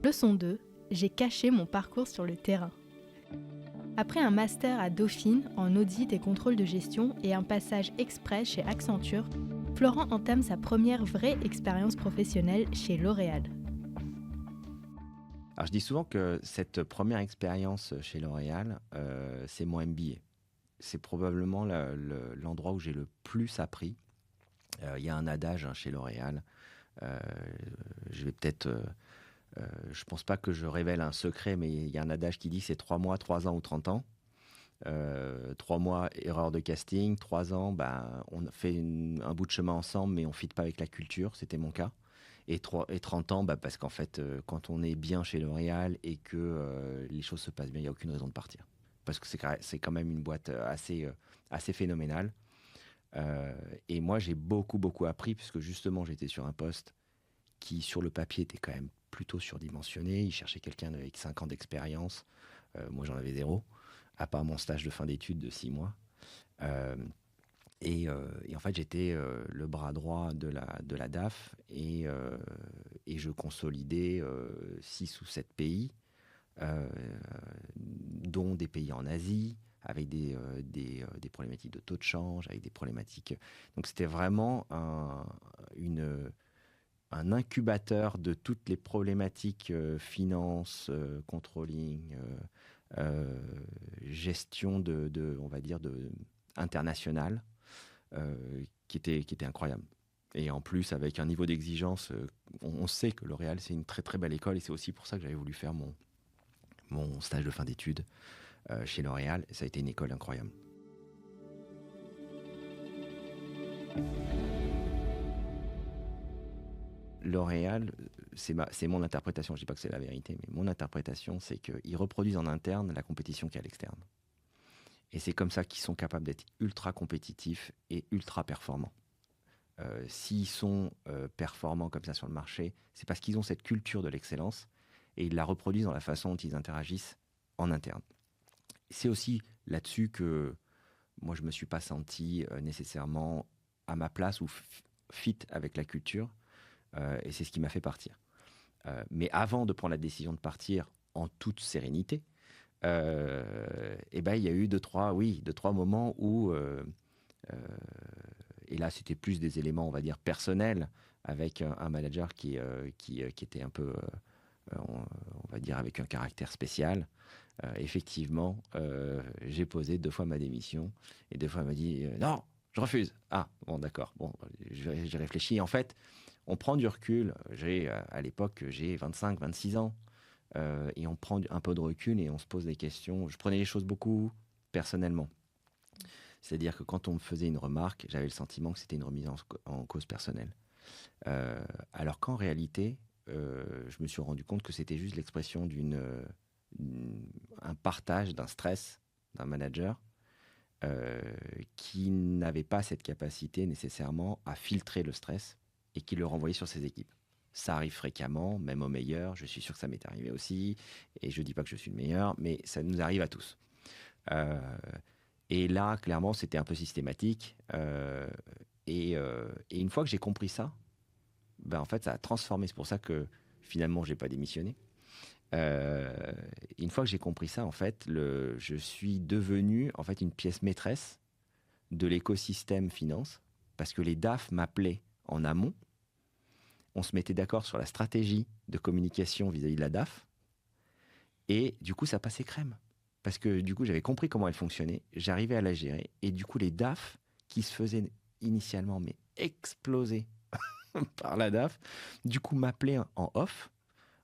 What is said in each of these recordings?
Leçon 2, j'ai caché mon parcours sur le terrain. Après un master à Dauphine en audit et contrôle de gestion et un passage express chez Accenture, Florent entame sa première vraie expérience professionnelle chez L'Oréal. Alors, je dis souvent que cette première expérience chez L'Oréal, c'est mon MBA. C'est probablement l'endroit où j'ai le plus appris. Il y a un adage chez L'Oréal. euh, je vais peut-être... je pense pas que je révèle un secret, mais il y a un adage qui dit que c'est 3 mois, 3 ans ou 30 ans. 3 mois, erreur de casting. 3 ans, on fait un bout de chemin ensemble, mais on ne fit pas avec la culture. C'était mon cas. Et 30 ans, parce qu'en fait, quand on est bien chez L'Oréal et que les choses se passent bien, il n'y a aucune raison de partir. Parce que c'est quand même une boîte assez phénoménale. Et moi, j'ai beaucoup, beaucoup appris, puisque justement, j'étais sur un poste qui, sur le papier, était quand même plutôt surdimensionné. Il cherchait quelqu'un avec 5 ans d'expérience. Moi, j'en avais 0, à part mon stage de fin d'études de 6 mois. Euh, et en fait, j'étais le bras droit de la DAF et je consolidais 6 ou 7 pays, euh, dont des pays en Asie, avec des problématiques de taux de change, avec des problématiques. Donc, c'était vraiment un incubateur de toutes les problématiques finance, controlling, gestion on va dire, internationale. Qui était incroyable. Et en plus, avec un niveau d'exigence, on sait que L'Oréal, c'est une très très belle école, et c'est aussi pour ça que j'avais voulu faire mon stage de fin d'études chez L'Oréal. Ça a été une école incroyable. L'Oréal, c'est mon interprétation, je ne dis pas que c'est la vérité, mais mon interprétation, c'est qu'ils reproduisent en interne la compétition qu'il y a à l'externe. Et c'est comme ça qu'ils sont capables d'être ultra compétitifs et ultra performants. S'ils sont performants comme ça sur le marché, c'est parce qu'ils ont cette culture de l'excellence et ils la reproduisent dans la façon dont ils interagissent en interne. C'est aussi là-dessus que moi, je ne me suis pas senti nécessairement à ma place ou fit avec la culture, et c'est ce qui m'a fait partir. Mais avant de prendre la décision de partir en toute sérénité, il y a eu deux, trois moments où et là, c'était plus des éléments, on va dire, personnels, avec un manager qui était un peu, on va dire, avec un caractère spécial. Effectivement, j'ai posé 2 fois ma démission, et 2 fois, elle m'a dit non, je refuse. Ah, bon, d'accord. Bon, j'ai réfléchi. En fait, on prend du recul. À l'époque, j'ai 25, 26 ans. Et on prend un peu de recul et on se pose des questions. Je prenais les choses beaucoup personnellement. C'est-à-dire que quand on me faisait une remarque, j'avais le sentiment que c'était une remise en cause personnelle. Alors qu'en réalité, je me suis rendu compte que c'était juste l'expression un partage d'un stress d'un manager qui n'avait pas cette capacité nécessairement à filtrer le stress et qui le renvoyait sur ses équipes. Ça arrive fréquemment, même aux meilleurs. Je suis sûr que ça m'est arrivé aussi. Et je ne dis pas que je suis le meilleur, mais ça nous arrive à tous. Et là, clairement, c'était un peu systématique. Et une fois que j'ai compris ça, en fait, ça a transformé. C'est pour ça que finalement, je n'ai pas démissionné. Une fois que j'ai compris ça, en fait, je suis devenu en fait une pièce maîtresse de l'écosystème finance, parce que les DAF m'appelaient en amont. On se mettait d'accord sur la stratégie de communication vis-à-vis de la DAF. Et du coup, ça passait crème. Parce que du coup, j'avais compris comment elle fonctionnait. J'arrivais à la gérer. Et du coup, les DAF qui se faisaient initialement exploser par la DAF, du coup, m'appelaient en off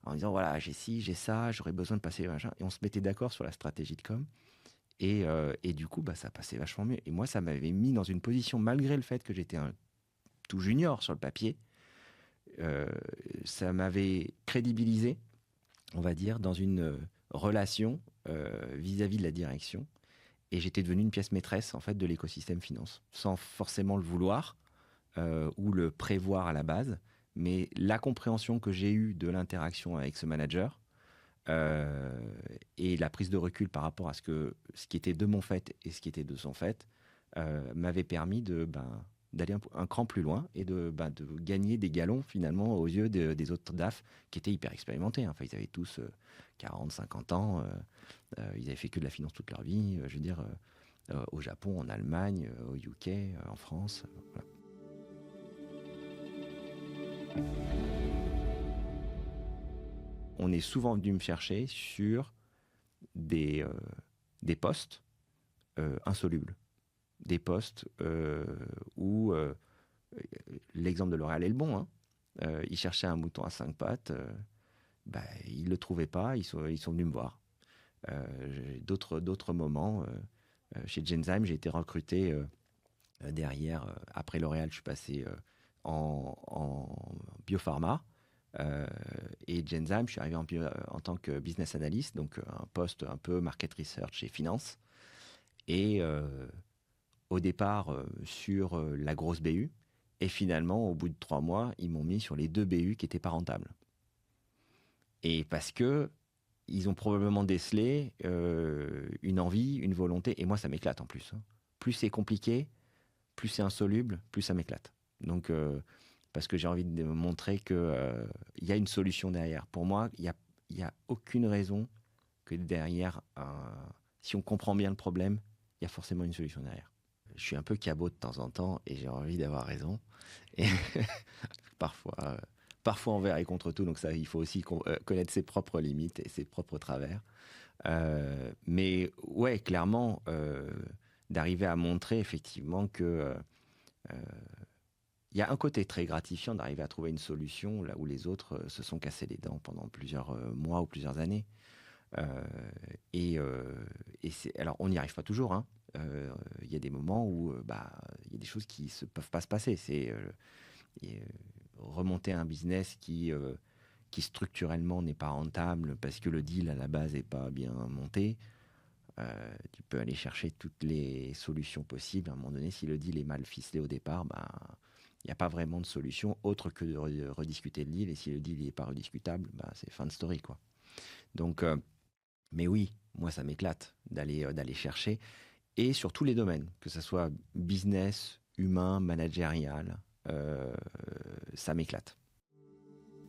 en disant voilà, j'ai ci, j'ai ça, j'aurais besoin de passer machin. Et on se mettait d'accord sur la stratégie de com. Et du coup, ça passait vachement mieux. Et moi, ça m'avait mis dans une position, malgré le fait que j'étais un tout junior sur le papier, ça m'avait crédibilisé, on va dire, dans une relation vis-à-vis de la direction. Et j'étais devenu une pièce maîtresse, en fait, de l'écosystème finance, sans forcément le vouloir ou le prévoir à la base. Mais la compréhension que j'ai eue de l'interaction avec ce manager et la prise de recul par rapport à ce qui était de mon fait et ce qui était de son fait m'avait permis d'aller un cran plus loin et de gagner des galons finalement aux yeux des autres DAF qui étaient hyper expérimentés, hein. Enfin, ils avaient tous 40, 50 ans, ils avaient fait que de la finance toute leur vie, je veux dire, au Japon, en Allemagne, au UK, en France. Voilà. On est souvent venu me chercher sur des postes insolubles. Des postes où l'exemple de L'Oréal est le bon, hein. Ils cherchaient un mouton à 5 pattes, ils ne le trouvaient pas, ils sont venus me voir. D'autres moments, chez Genzyme, j'ai été recruté derrière. Après L'Oréal, je suis passé en biopharma. Et Genzyme, je suis arrivé en tant que business analyst, donc un poste un peu market research et finance. Et au départ sur la grosse BU. Et finalement, au bout de 3 mois, ils m'ont mis sur les 2 BU qui n'étaient pas rentables. Et parce que ils ont probablement décelé une envie, une volonté. Et moi, ça m'éclate en plus, hein. Plus c'est compliqué, plus c'est insoluble, plus ça m'éclate. Donc, parce que j'ai envie de montrer qu'il y a une solution derrière. Pour moi, il n'y a aucune raison que derrière, si on comprend bien le problème, il y a forcément une solution derrière. Je suis un peu cabot de temps en temps et j'ai envie d'avoir raison. Et parfois envers et contre tout. Donc ça, il faut aussi connaître ses propres limites et ses propres travers. Mais ouais, clairement, d'arriver à montrer effectivement que il y a un côté très gratifiant d'arriver à trouver une solution là où les autres se sont cassés les dents pendant plusieurs mois ou plusieurs années. Et alors, on n'y arrive pas toujours, hein. Il y a des moments où il y a des choses qui ne peuvent pas se passer. C'est remonter un business qui structurellement n'est pas rentable parce que le deal à la base n'est pas bien monté. Tu peux aller chercher toutes les solutions possibles. À un moment donné, si le deal est mal ficelé au départ, il n'y a pas vraiment de solution autre que de rediscuter le deal. Et si le deal n'est pas rediscutable, c'est fin de story, quoi. Donc, mais oui, moi, ça m'éclate d'aller chercher. Et sur tous les domaines, que ce soit business, humain, managérial, ça m'éclate.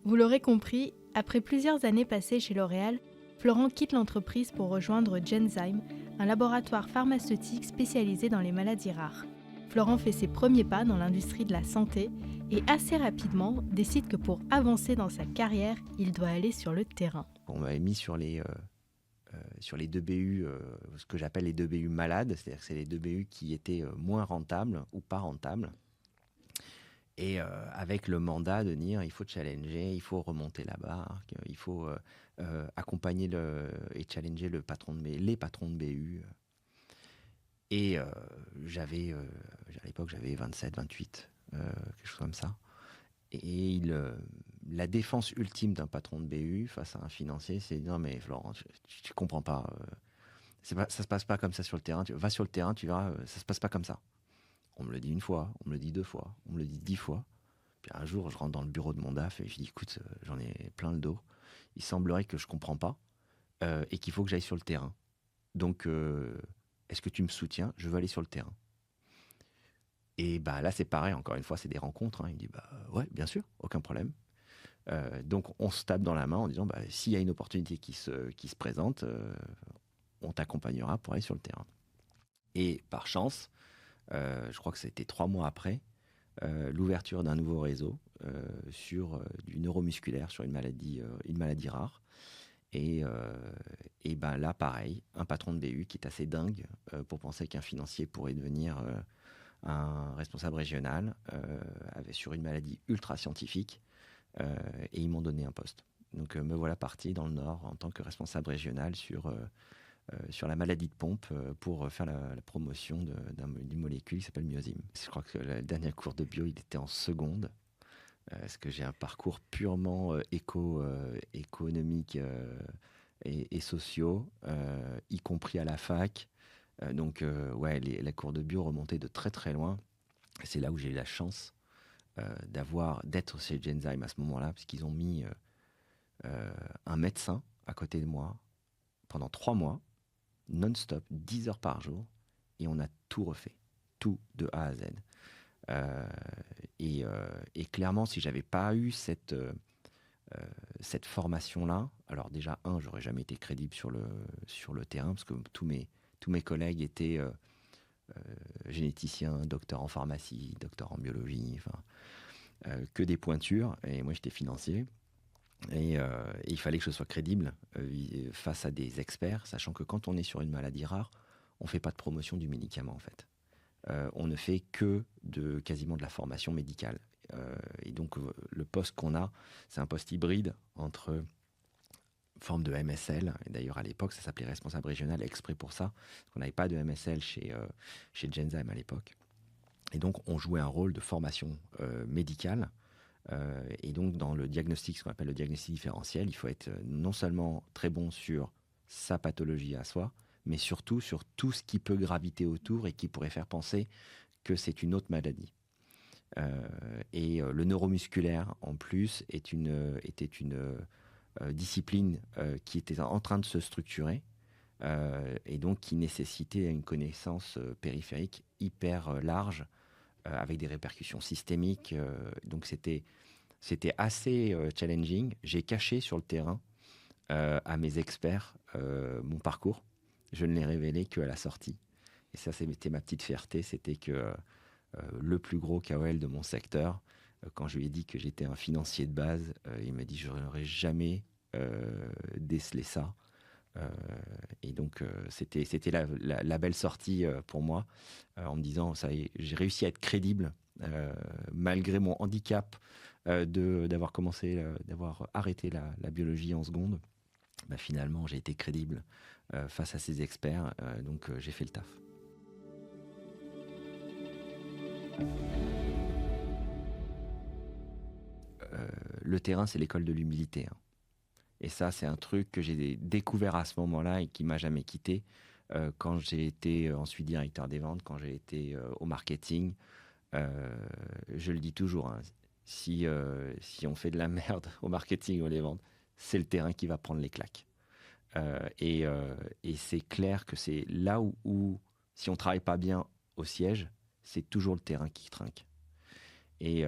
Vous l'aurez compris, après plusieurs années passées chez L'Oréal, Florent quitte l'entreprise pour rejoindre Genzyme, un laboratoire pharmaceutique spécialisé dans les maladies rares. Florent fait ses premiers pas dans l'industrie de la santé et assez rapidement décide que pour avancer dans sa carrière, il doit aller sur le terrain. On m'avait mis sur les 2 BU, ce que j'appelle les 2 BU malades, c'est-à-dire que c'est les 2 BU qui étaient moins rentables ou pas rentables. Et avec le mandat de dire il faut challenger, il faut remonter la barre, il faut accompagner et challenger les patrons de BU. Et à l'époque, j'avais 27, 28, quelque chose comme ça. Et la défense ultime d'un patron de BU face à un financier, c'est non mais Florent, tu comprends pas, ça se passe pas comme ça sur le terrain. Va sur le terrain, tu verras, ça se passe pas comme ça. On me le dit 1 fois, on me le dit 2 fois, on me le dit 10 fois. Puis un jour, je rentre dans le bureau de mon DAF et je dis écoute, j'en ai plein le dos. Il semblerait que je comprends pas et qu'il faut que j'aille sur le terrain. Donc, est-ce que tu me soutiens? Je veux aller sur le terrain. Et là, c'est pareil, encore une fois, c'est des rencontres, hein. Il me dit ouais, bien sûr, aucun problème. Donc, on se tape dans la main en disant s'il y a une opportunité qui se présente, on t'accompagnera pour aller sur le terrain. Et par chance, je crois que c'était 3 mois après, l'ouverture d'un nouveau réseau sur du neuromusculaire, sur une maladie rare. Et là, pareil, un patron de BU qui est assez dingue pour penser qu'un financier pourrait devenir un responsable régional sur une maladie ultra scientifique. Et ils m'ont donné un poste. Donc me voilà parti dans le Nord en tant que responsable régional sur la maladie de Pompe pour faire la promotion d'une molécule qui s'appelle Myosim. Je crois que le dernier cours de bio, il était en seconde. Parce que j'ai un parcours purement économique et sociaux, y compris à la fac. Donc, les cours de bio remontaient de très très loin. C'est là où j'ai eu la chance d'être chez Genzyme à ce moment-là, parce qu'ils ont mis un médecin à côté de moi pendant 3 mois, non-stop, 10 heures par jour, et on a tout refait, tout de A à Z. Euh, et clairement, si j'avais pas eu cette formation-là, alors déjà, j'aurais jamais été crédible sur le terrain, parce que tous mes collègues étaient généticiens, docteurs en pharmacie, docteurs en biologie, enfin, que des pointures, et moi j'étais financier. Et il fallait que je sois crédible face à des experts, sachant que quand on est sur une maladie rare, on ne fait pas de promotion du médicament en fait. On ne fait que quasiment de la formation médicale. Et donc le poste qu'on a, c'est un poste hybride entre forme de MSL, et d'ailleurs à l'époque ça s'appelait responsable régional exprès pour ça, parce qu'on n'avait pas de MSL chez Genzyme à l'époque. Et donc on jouait un rôle de formation médicale. Et donc, dans le diagnostic, ce qu'on appelle le diagnostic différentiel, il faut être non seulement très bon sur sa pathologie à soi, mais surtout sur tout ce qui peut graviter autour et qui pourrait faire penser que c'est une autre maladie. Le neuromusculaire, en plus, était une discipline qui était en train de se structurer et donc qui nécessitait une connaissance périphérique hyper large avec des répercussions systémiques. Donc c'était assez challenging. J'ai caché sur le terrain à mes experts mon parcours. Je ne l'ai révélé qu'à la sortie. Et ça, c'était ma petite fierté. C'était que le plus gros KOL de mon secteur, quand je lui ai dit que j'étais un financier de base, il m'a dit je n'aurais jamais décelé ça. Et donc, c'était la belle sortie pour moi, en me disant, ça y est, j'ai réussi à être crédible, malgré mon handicap d'avoir arrêté la biologie en seconde. Bah, finalement, j'ai été crédible face à ces experts, donc j'ai fait le taf. Le terrain, c'est l'école de l'humilité, hein. Et ça, c'est un truc que j'ai découvert à ce moment-là et qui m'a jamais quitté. Quand j'ai été ensuite directeur des ventes, quand j'ai été au marketing, je le dis toujours, hein, si on fait de la merde au marketing ou les ventes, c'est le terrain qui va prendre les claques. Et c'est clair que c'est là où si on travaille pas bien au siège, c'est toujours le terrain qui trinque. Et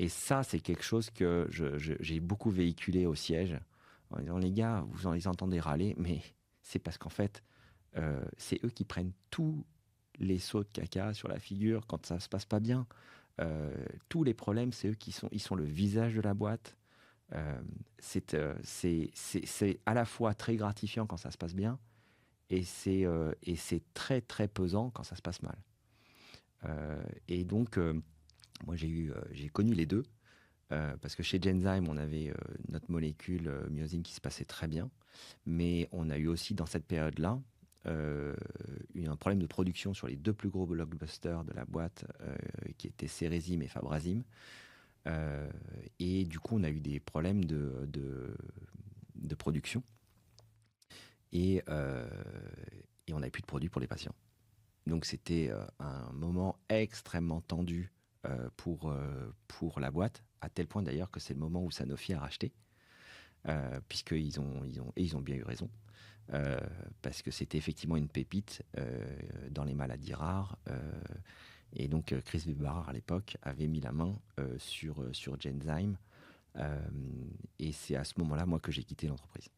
ça, c'est quelque chose que j'ai beaucoup véhiculé au siège, en disant, les gars, vous en les entendez râler, mais c'est parce qu'en fait, c'est eux qui prennent tous les sauts de caca sur la figure quand ça se passe pas bien. Tous les problèmes, c'est eux ils sont le visage de la boîte. C'est à la fois très gratifiant quand ça se passe bien, et c'est très très pesant quand ça se passe mal. Et donc, moi j'ai connu les deux. Parce que chez Genzyme, on avait notre molécule myosine qui se passait très bien, mais on a eu aussi dans cette période-là un problème de production sur les deux plus gros blockbusters de la boîte, qui étaient Cérésime et Fabrazyme. Et du coup, on a eu des problèmes de production et on n'avait plus de produits pour les patients. Donc c'était un moment extrêmement tendu pour la boîte, à tel point d'ailleurs que c'est le moment où Sanofi a racheté, puisqu'ils ont bien eu raison, parce que c'était effectivement une pépite dans les maladies rares. Et donc Chris Weber à l'époque avait mis la main sur Genzyme, et c'est à ce moment-là, moi, que j'ai quitté l'entreprise.